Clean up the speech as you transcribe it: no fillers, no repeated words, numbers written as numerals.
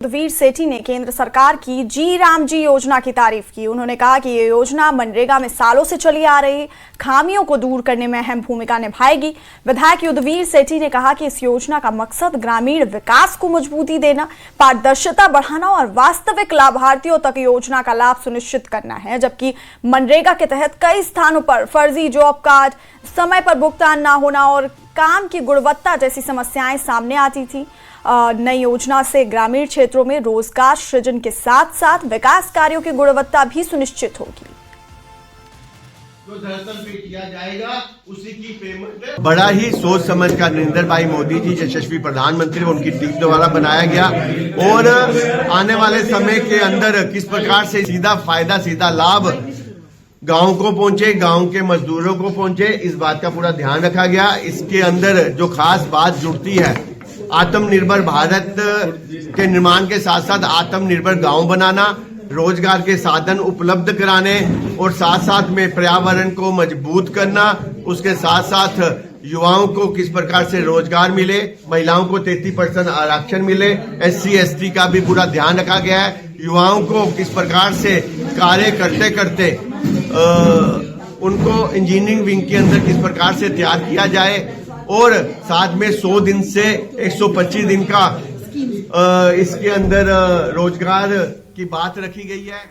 उद्वीर सेठी ने केंद्र सरकार की जी राम जी योजना की तारीफ की। उन्होंने कहा कि ये योजना मनरेगा में सालों से चली आ रही खामियों को दूर करने में अहम भूमिका निभाएगी। विधायक उद्वीर सेठी ने कहा कि इस योजना का मकसद ग्रामीण विकास को मजबूती देना, पारदर्शिता बढ़ाना और वास्तविक लाभार्थियों तक योजना का लाभ सुनिश्चित करना है। जबकि मनरेगा के तहत कई स्थानों पर फर्जी जॉब कार्ड, समय पर भुगतान न होना और काम की गुणवत्ता जैसी समस्याएं सामने आती थी। नई योजना से ग्रामीण क्षेत्रों में रोजगार सृजन के साथ साथ विकास कार्यों की गुणवत्ता भी सुनिश्चित होगी। जो धरातल पे किया जाएगा उसी की पेमेंट बड़ा ही सोच समझ कर नरेंद्र भाई मोदी जी यशस्वी प्रधानमंत्री उनकी टीम द्वारा बनाया गया और आने वाले समय के अंदर किस प्रकार से सीधा फायदा, सीधा लाभ गांव को पहुंचे, गांव के मजदूरों को पहुंचे, इस बात का पूरा ध्यान रखा गया। इसके अंदर जो खास बात जुड़ती है आत्मनिर्भर भारत के निर्माण के साथ साथ आत्मनिर्भर गांव बनाना, रोजगार के साधन उपलब्ध कराने और साथ साथ में पर्यावरण को मजबूत करना, उसके साथ साथ युवाओं को किस प्रकार से रोजगार मिले, महिलाओं को 33% आरक्षण मिले, SC ST का भी पूरा ध्यान रखा गया है। युवाओं को किस प्रकार से कार्य करते करते उनको इंजीनियरिंग विंग के अंदर किस प्रकार से तैयार किया जाए और साथ में 100 दिन से 125 दिन का इसके अंदर रोजगार की बात रखी गई है।